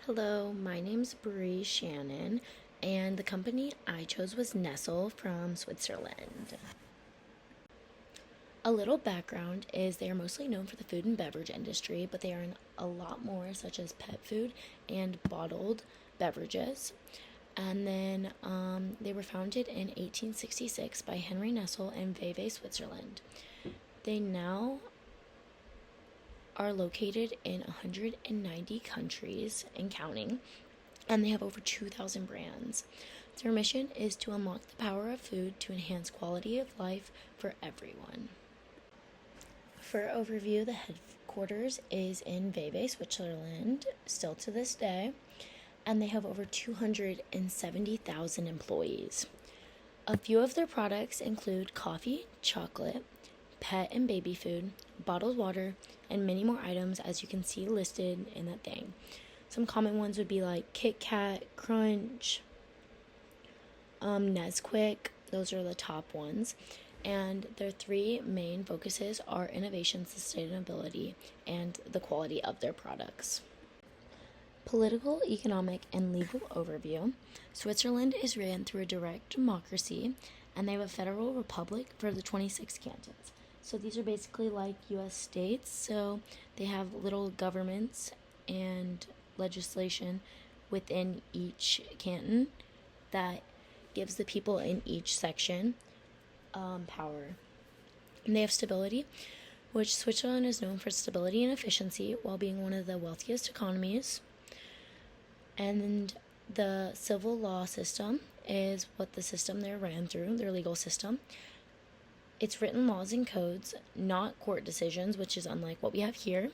Hello, my name's Bree Shannon, and the company I chose was Nestle from Switzerland. A little background is they are mostly known for the food and beverage industry, but they are in a lot more, such as pet food and bottled beverages. And then they were founded in 1866 by Henry Nestle in Vevey, Switzerland. They now are located in 190 countries and counting, and they have over 2,000 brands. Their mission is to unlock the power of food to enhance quality of life for everyone. For overview, the headquarters is in Vevey, Switzerland, still to this day, and they have over 270,000 employees. A few of their products include coffee, chocolate, pet and baby food, bottled water, and many more items as you can see listed in that thing. Some common ones would be like Kit Kat, Crunch, Nesquik. Those are the top ones. And their three main focuses are innovation, sustainability, and the quality of their products. Political, economic, and legal overview. Switzerland is ran through a direct democracy, and they have a federal republic for the 26 cantons. So these are basically like U.S. states, so they have little governments and legislation within each canton that gives the people in each section power. And they have stability, which Switzerland is known for stability and efficiency while being one of the wealthiest economies. And the civil law system is what the system they're ran through, their legal system. It's written laws and codes, not court decisions, which is unlike what we have here.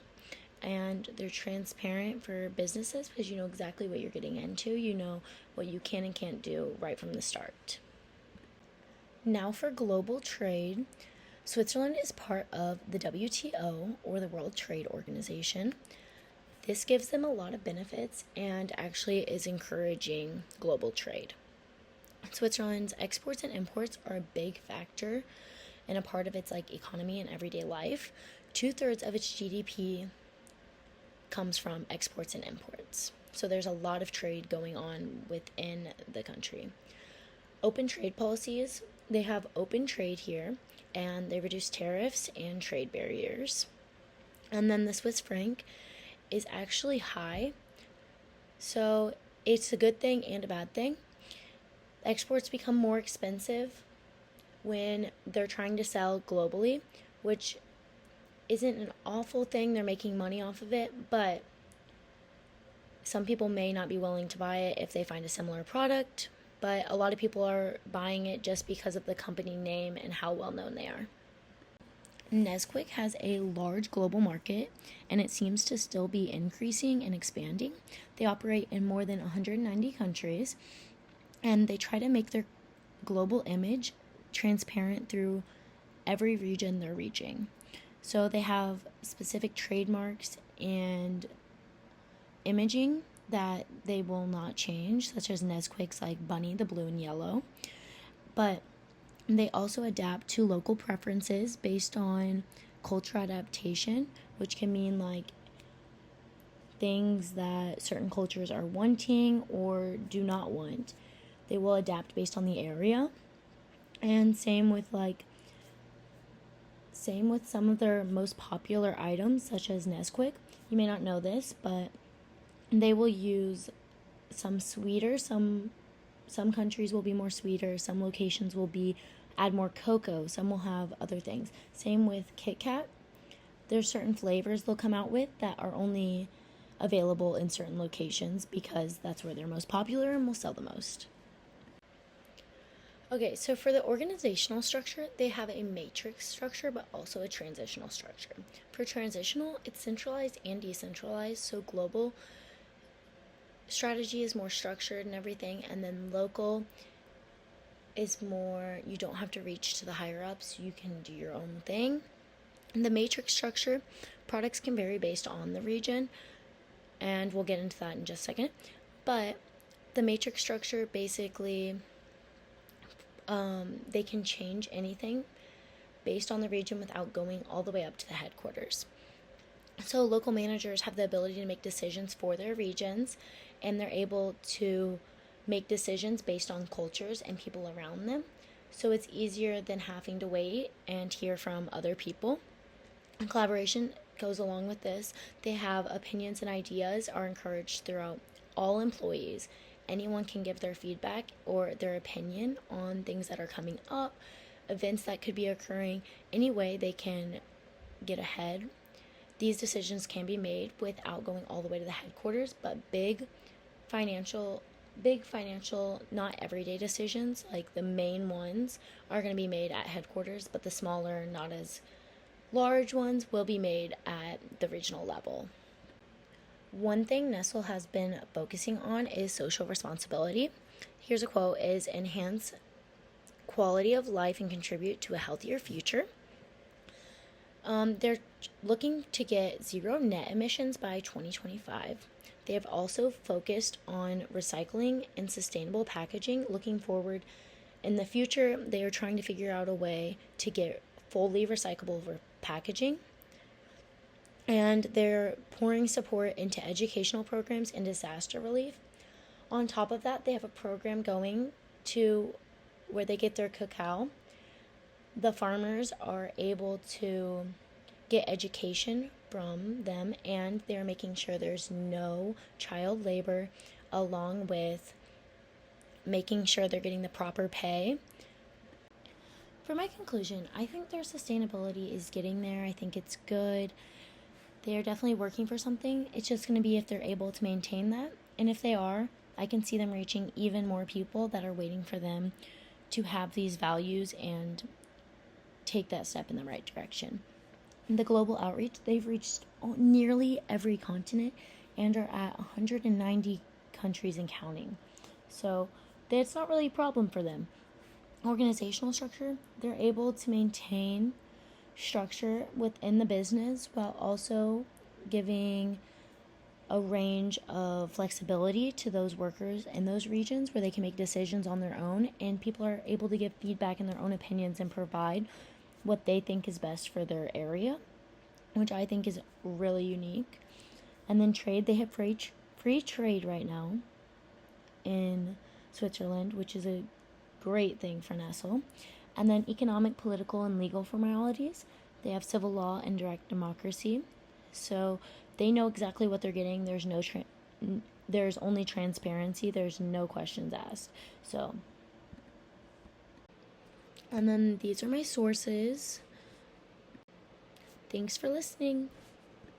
And they're transparent for businesses because you know exactly what you're getting into. You know what you can and can't do right from the start. Now for global trade. Switzerland is part of the WTO, or the World Trade Organization. This gives them a lot of benefits and actually is encouraging global trade. Switzerland's exports and imports are a big factor and a part of its economy and everyday life. 2/3 of its GDP comes from exports and imports. So there's a lot of trade going on within the country. Open trade policies. They have open trade here, and they reduce tariffs and trade barriers. And then the Swiss franc is actually high. So it's a good thing and a bad thing. Exports become more expensive when they're trying to sell globally, which isn't an awful thing. They're making money off of it, but some people may not be willing to buy it if they find a similar product, but a lot of people are buying it just because of the company name and how well known they are. Nesquik has a large global market, and it seems to still be increasing and expanding. They operate in more than 190 countries, and they try to make their global image transparent through every region they're reaching. So they have specific trademarks and imaging that they will not change, such as Nesquik's like Bunny, the blue and yellow. But they also adapt to local preferences based on culture adaptation, which can mean like things that certain cultures are wanting or do not want. They will adapt based on the area. And same with some of their most popular items, such as Nesquik. You may not know this, but they will use some sweeter, some countries will be more sweeter, some locations will add more cocoa, some will have other things. Same with Kit Kat. There's certain flavors they'll come out with that are only available in certain locations because that's where they're most popular and will sell the most. Okay, so for the organizational structure, they have a matrix structure, but also a transitional structure. For transitional, it's centralized and decentralized, so global strategy is more structured and everything, and then local is more, you don't have to reach to the higher ups, you can do your own thing. In the matrix structure, products can vary based on the region, and we'll get into that in just a second, but the matrix structure basically they can change anything based on the region without going all the way up to the headquarters. So local managers have the ability to make decisions for their regions, and they're able to make decisions based on cultures and people around them. So it's easier than having to wait and hear from other people. And collaboration goes along with this. They have opinions and ideas are encouraged throughout all employees. Anyone can give their feedback or their opinion on things that are coming up, events that could be occurring. Any way they can get ahead. These decisions can be made without going all the way to the headquarters, but big financial, not everyday decisions, like the main ones, are going to be made at headquarters, but the smaller, not as large ones will be made at the regional level. One thing Nestle has been focusing on is social responsibility. Here's a quote: is enhance quality of life and contribute to a healthier future. They're looking to get zero net emissions by 2025. They have also focused on recycling and sustainable packaging. Looking forward in the future, they are trying to figure out a way to get fully recyclable packaging. And they're pouring support into educational programs and disaster relief. On top of that, they have a program going to where they get their cacao. The farmers are able to get education from them, and they're making sure there's no child labor, along with making sure they're getting the proper pay. For my conclusion, I think their sustainability is getting there. I think it's good. They're definitely working for something. It's just going to be if they're able to maintain that. And if they are, I can see them reaching even more people that are waiting for them to have these values and take that step in the right direction. In the global outreach, they've reached nearly every continent and are at 190 countries and counting. So that's not really a problem for them. Organizational structure, they're able to maintain structure within the business while also giving a range of flexibility to those workers in those regions where they can make decisions on their own, and people are able to give feedback in their own opinions and provide what they think is best for their area, which I think is really unique. And then trade, they have free trade right now in Switzerland, which is a great thing for Nestle. And then economic, political, and legal formalities. They have civil law and direct democracy. So they know exactly what they're getting. There's only transparency. There's no questions asked. So, and then these are my sources. Thanks for listening.